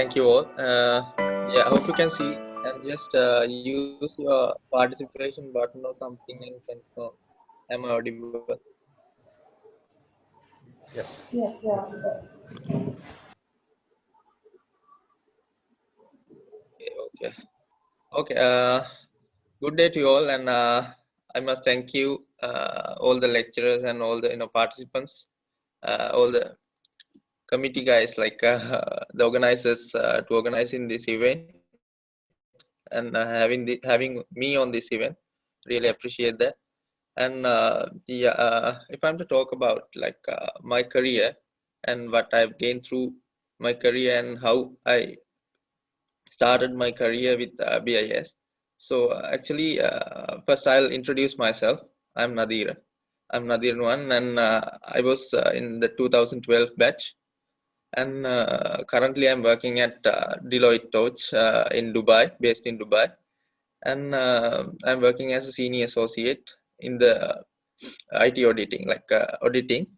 thank you all. Yeah, I hope you can see and just use your participation button or something and confirm. Am I audible? Yes. Yes, yeah. Okay. Okay. Good day to you all, and I must thank you, all the lecturers and all the participants, all the committee guys, like the organizers, to organizing this event and having me on this event. Really appreciate that. And if I'm to talk about like my career and what I've gained through my career and how I started my career with BIS. So actually, first I'll introduce myself. I'm Nadeera. I'm Nadeera Nuwan, and I was in the 2012 batch. And currently, I'm working at Deloitte Touche in Dubai, based in Dubai. And I'm working as a senior associate in the IT auditing, like auditing.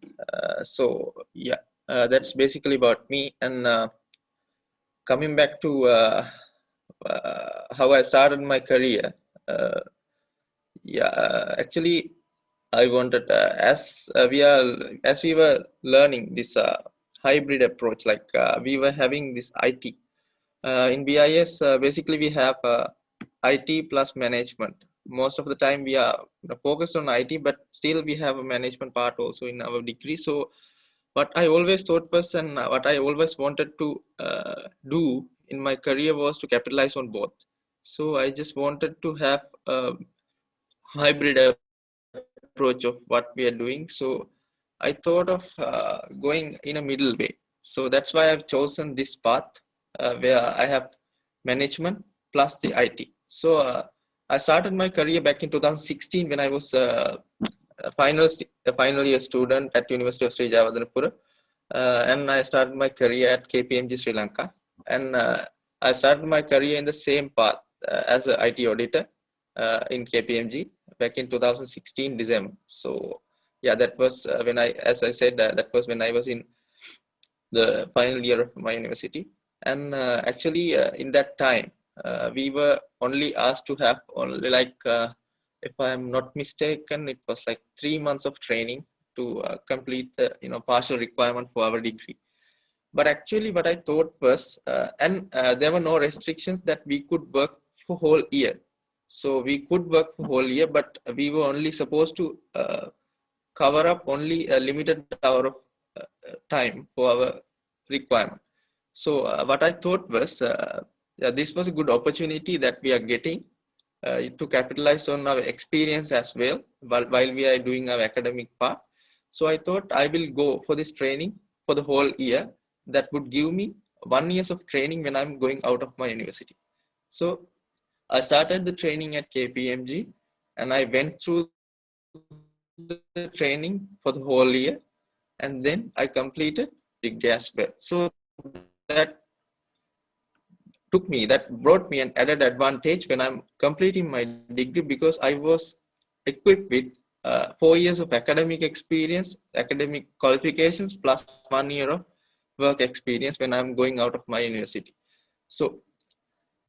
So yeah, that's basically about me. And coming back to how I started my career, uh, yeah, actually, I wanted as we were learning this hybrid approach, like we were having this IT in BIS. Basically, we have IT plus management. Most of the time, we are focused on IT, but still we have a management part also in our degree. So what I always thought was, and what I always wanted to do in my career was to capitalize on both. So I just wanted to have a hybrid approach of what we are doing. So I thought of going in a middle way. So that's why I've chosen this path where I have management plus the IT. So I started my career back in 2016 when I was a final year student at University of Sri Jawadanapura, and I started my career at KPMG Sri Lanka, and I started my career in the same path as an IT auditor in KPMG back in 2016 December. So yeah, that was when as I said, that was when I was in the final year of my university, and actually in that time we were only asked to have only like if I'm not mistaken, it was like 3 months of training to complete the partial requirement for our degree. But actually, what I thought was, and there were no restrictions that we could work for whole year. So we could work for whole year, but we were only supposed to cover up only a limited hour of time for our requirement. So what I thought was, yeah, this was a good opportunity that we are getting to capitalize on our experience as well while we are doing our academic part. So I thought I will go for this training for the whole year. That would give me 1 year of training when I'm going out of my university. So I started the training at KPMG, and I went through the training for the whole year, and then I completed degree as well. So that brought me an added advantage when I'm completing my degree, because I was equipped with 4 years of academic experience, academic qualifications, plus 1 year of work experience when I'm going out of my university. So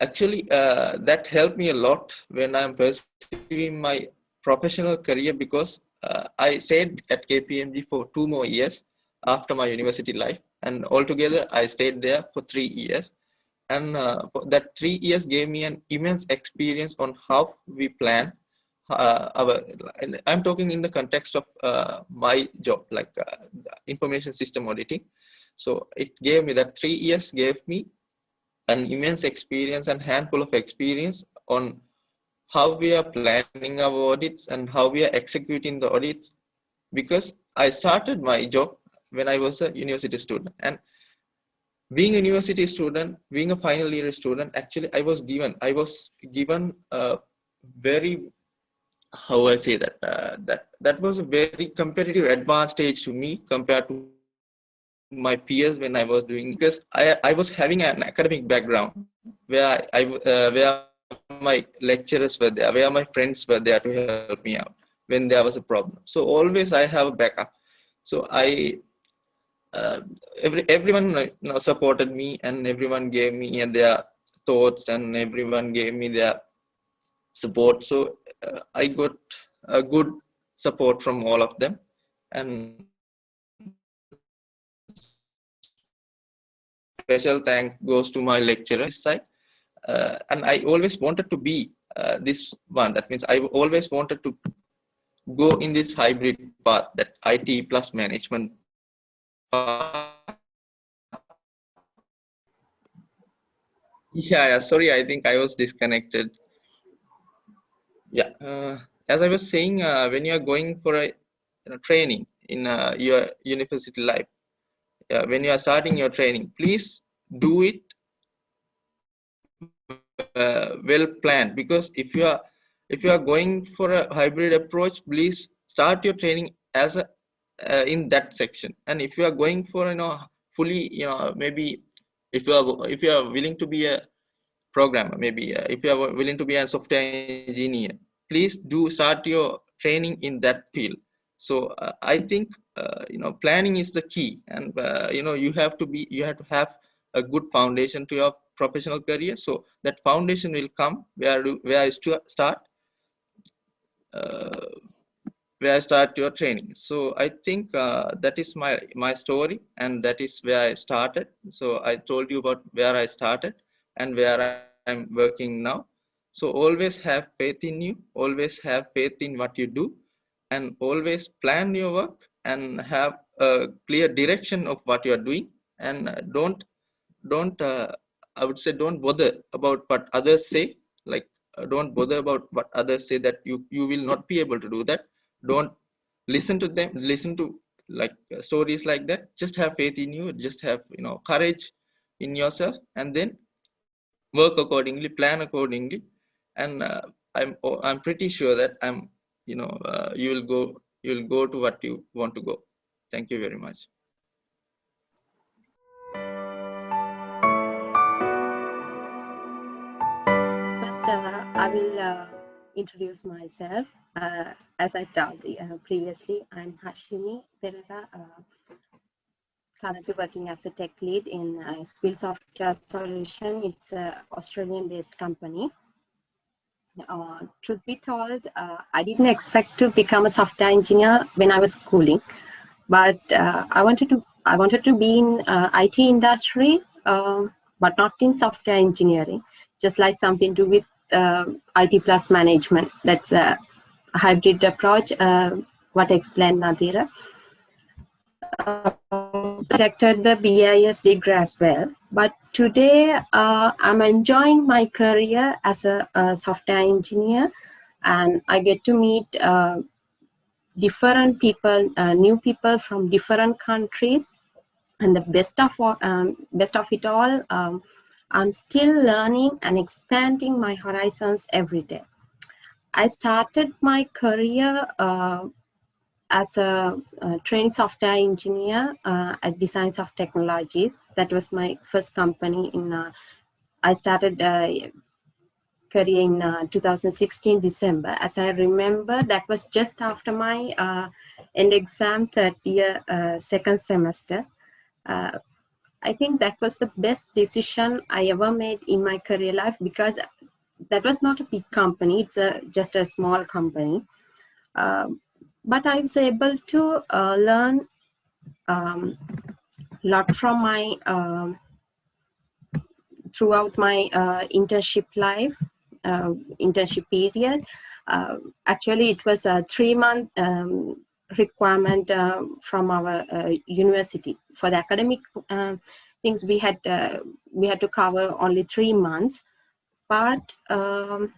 actually, that helped me a lot when I'm pursuing my professional career, because I stayed at KPMG for 2 more years after my university life, and altogether I stayed there for 3 years. And that 3 years gave me an immense experience on how we plan our. And I'm talking in the context of my job, like information system auditing. So it gave me that 3 years gave me an immense experience and handful of experience on how we are planning our audits and how we are executing the audits, because I started my job when I was a university student. And being a university student, being a final year student, actually I was given a very, how I say that, that was a very competitive advantage to me compared to my peers when I was doing, because I was having an academic background where my lecturers were there, where my friends were there to help me out when there was a problem. So always I have a backup. So I everyone supported me, and everyone gave me their thoughts, and everyone gave me their support. So I got a good support from all of them, and special thank goes to my lecturer side. And I always wanted to be this one. That means I always wanted to go in this hybrid path, that IT plus management path. Yeah, sorry, I think I was disconnected. Yeah, as I was saying, when you are going for a training in your university life, when you are starting your training, please do it well planned, because if you are going for a hybrid approach, please start your training as a in that section. And if you are going for fully, maybe if you are willing to be a programmer, maybe if you are willing to be a software engineer, please do start your training in that field. So I think planning is the key, and you have to have a good foundation to your professional career. So that foundation will come where is to start uh, where I start your training. So I think that is my story, and that is where I started. So I told you about where I started and where I'm working now. So always have faith in you, always have faith in what you do, and always plan your work and have a clear direction of what you are doing. And don't I would say, don't bother about what others say. Like don't bother about what others say, that you will not be able to do that. Don't listen to them, listen to like stories like that. Just have faith in you, just have courage in yourself, and then work accordingly, plan accordingly. And I'm pretty sure that you will go to what you want to go. Thank you very much. First, I will introduce myself. As I told previously, I'm Hashini Perera, currently working as a tech lead in SPIL Software Solution. It's an Australian-based company. Truth be told, I didn't expect to become a software engineer when I was schooling, but I wanted to be in IT industry, but not in software engineering. Just like something to do with IT plus management. That's a hybrid approach. What explained Nadeera. Selected the BIS degree as well, but today I'm enjoying my career as a software engineer, and I get to meet different people, new people from different countries, and the best of it all, I'm still learning and expanding my horizons every day. I started my career as a trained software engineer at Designs of Technologies. That was my first company. I started career in 2016 December. As I remember, that was just after my end exam, third year, second semester. I think that was the best decision I ever made in my career life, because that was not a big company. It's just a small company. But I was able to learn a lot from my throughout my internship life, internship period. Actually, it was a 3-month requirement from our university. For the academic things, we had to cover only 3 months. But so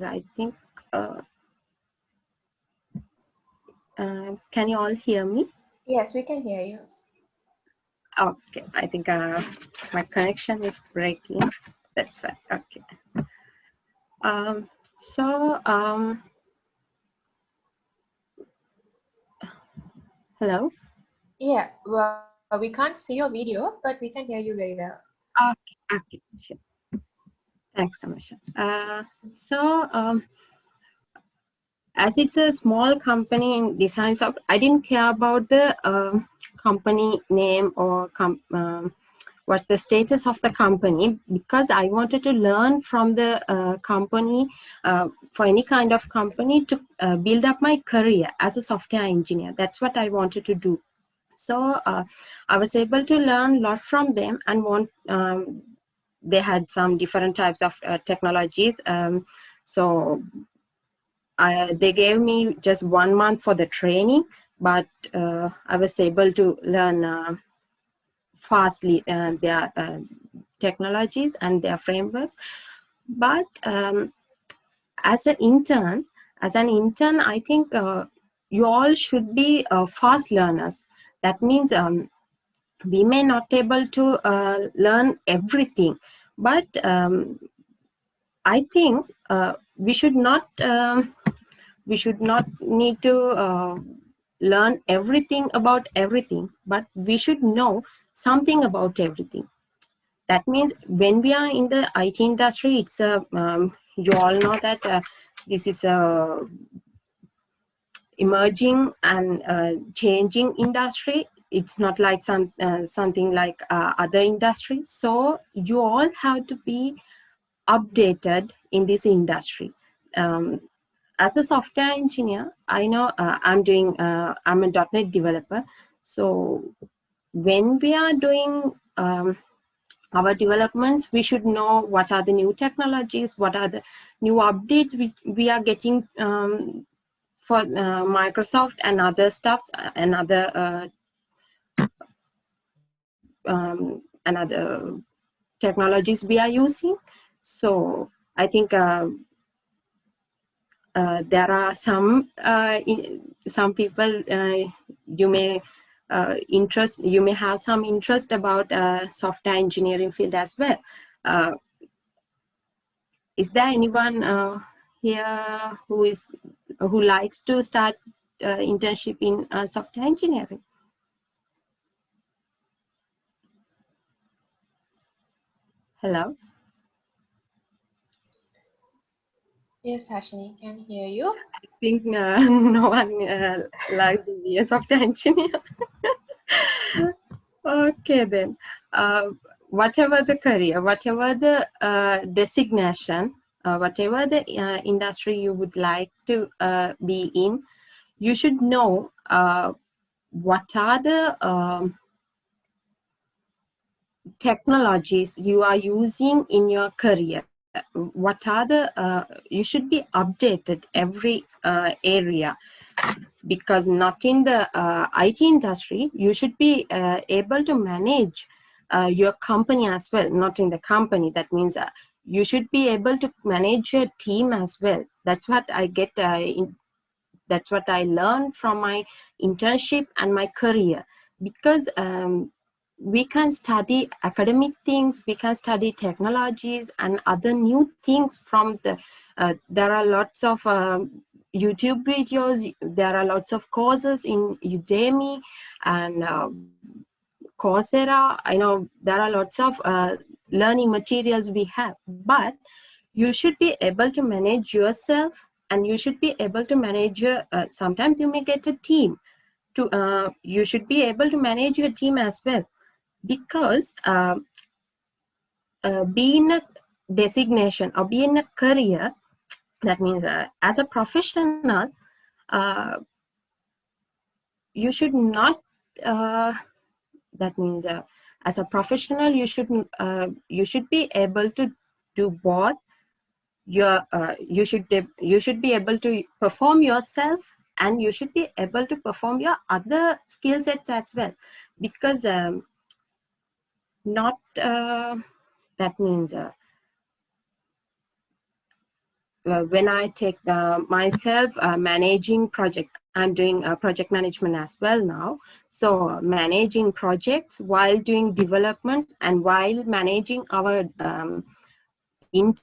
I think. Can you all hear me? Yes, we can hear you. Okay, I think my connection is breaking. That's right. Okay. Hello? Yeah, well, we can't see your video, but we can hear you very well. Okay, sure. Thanks, Kamasha. as it's a small company in design software, I didn't care about the company name or what's the status of the company, because I wanted to learn from the company, for any kind of company, to build up my career as a software engineer. That's what I wanted to do. So I was able to learn a lot from them, and they had some different types of technologies. So they gave me just 1 month for the training, but I was able to learn fastly their technologies and their frameworks. But as an intern, I think you all should be fast learners. That means we may not able to learn everything, but I think we should not need to learn everything about everything, but we should know something about everything. That means when we are in the IT industry, it's you all know that this is a emerging and changing industry. It's not like something like other industries. So you all have to be updated in this industry. As a software engineer, I know I'm a .NET developer. So when we are doing our developments, we should know what are the new technologies, what are the new updates we are getting for Microsoft and other stuffs and other technologies we are using. So I think there are some people you may have some interest about software engineering field as well. Is there anyone here who likes to start internship in software engineering? Hello? Yes, Hashini, can hear you. I think no one likes to be a software engineer. Okay, then. Whatever the career, whatever the designation, whatever the industry you would like to be in, you should know what are the technologies you are using in your career. What are the you should be updated every area, because not in the IT industry you should be able to manage your company as well. Not in the company, that means you should be able to manage your team as well. That's what I get that's what I learned from my internship and my career, because we can study academic things, we can study technologies and other new things from the there are lots of YouTube videos, there are lots of courses in Udemy and Coursera. I know there are lots of learning materials we have, but you should be able to manage yourself, and you should be able to manage your sometimes you may get a team to you should be able to manage your team as well, because being a designation or being a career, that means as a professional you should not that means as a professional you should be able to do both. You should be able to perform yourself, and you should be able to perform your other skill sets as well, because not that means when I take myself managing projects, I'm doing project management as well now. So managing projects while doing developments and while managing our interns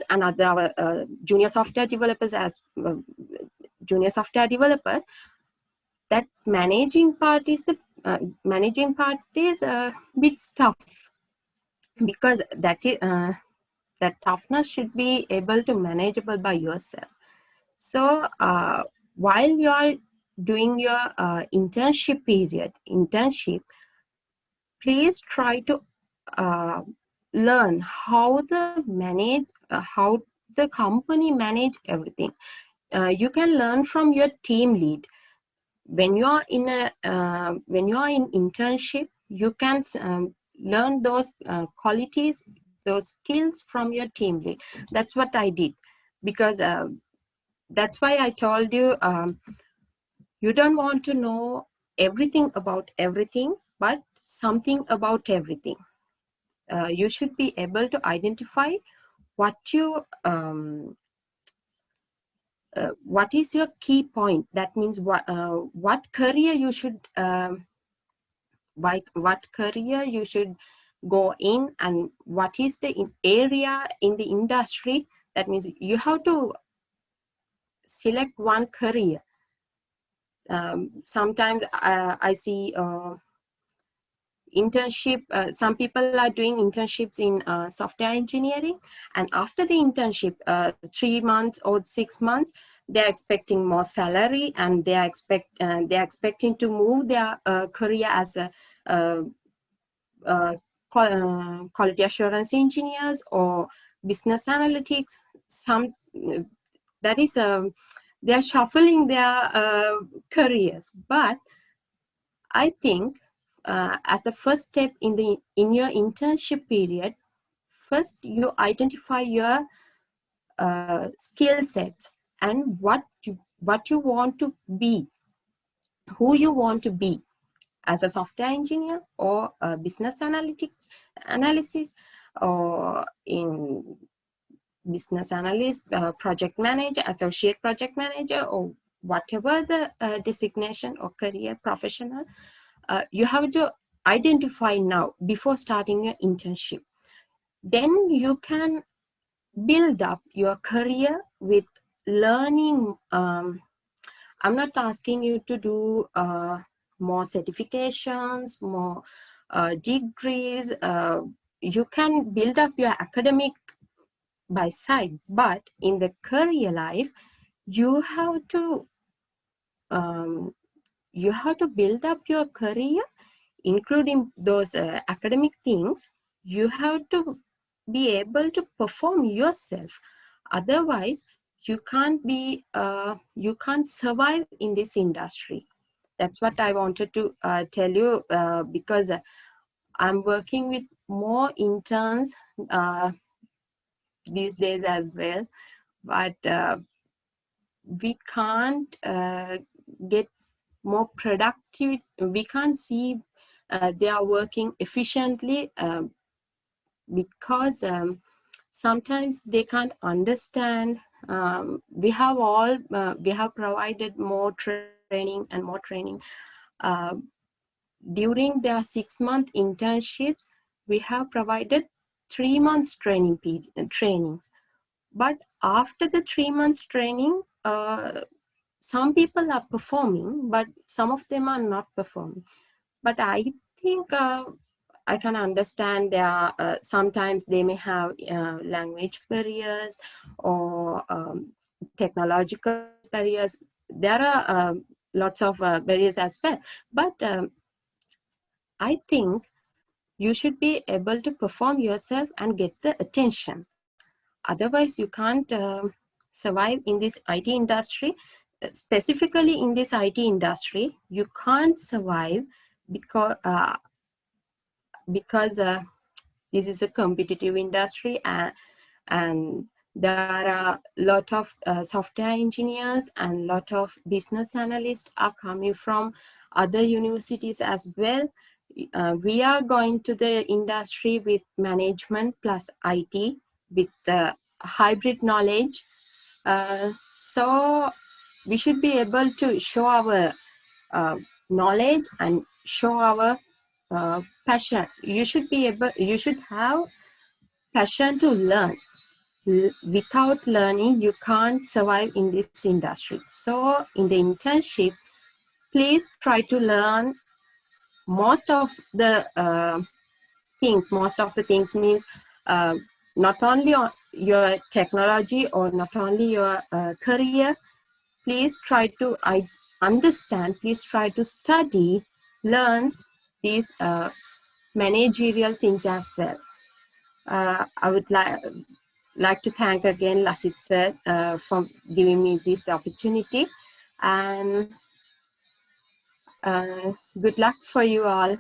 and other junior software developers that managing part is a bit tough, because that toughness should be able to manageable by yourself. So while you are doing your internship, please try to learn how how the company manage everything. You can learn from your team lead. When you are in internship, you can learn those qualities, those skills from your team lead. That's what I did, because that's why I told you, you don't want to know everything about everything, but something about everything. You should be able to identify what is your key point. That means what career you should what career you should go in, and what is the area in the industry. That means you have to select one career. Sometimes I see internship, some people are doing internships in software engineering, and after the internship 3 months or 6 months, they're expecting more salary, and they're expecting to move their career as a quality assurance engineers or business analytics. That is they're shuffling their careers. But I think as the first step in your internship period, first you identify your skill sets and what you want to be, who you want to be as a software engineer or a business analysis, or in business analyst, project manager, associate project manager, or whatever the designation or career professional. You have to identify now before starting your internship. Then you can build up your career with learning. I'm not asking you to do more certifications, more degrees. You can build up your academic by side, but in the career life, you have to build up your career, including those academic things. You have to be able to perform yourself. Otherwise, you can't survive in this industry. That's what I wanted to tell you, because I'm working with more interns these days as well, but we can't get more productive. We can't see they are working efficiently because sometimes they can't understand. We have provided more training and more training. During their 6-month internships, we have provided 3 months trainings. But after the 3 months training, some people are performing, but some of them are not performing. But I think I can understand there sometimes they may have language barriers or technological barriers. There are lots of barriers as well. But I think you should be able to perform yourself and get the attention. Otherwise, you can't survive in this IT industry. Specifically in this IT industry, you can't survive because this is a competitive industry, and there are a lot of software engineers and a lot of business analysts are coming from other universities as well. We are going to the industry with management plus IT with hybrid knowledge. So we should be able to show our knowledge and show our passion. You should have passion to learn. Without learning, you can't survive in this industry. So in the internship, please try to learn most of the things. Most of the things means not only on your technology or not only your career, please try to understand, please try to study, learn these managerial things as well. I would like to thank again Lasit sir for giving me this opportunity, and good luck for you all.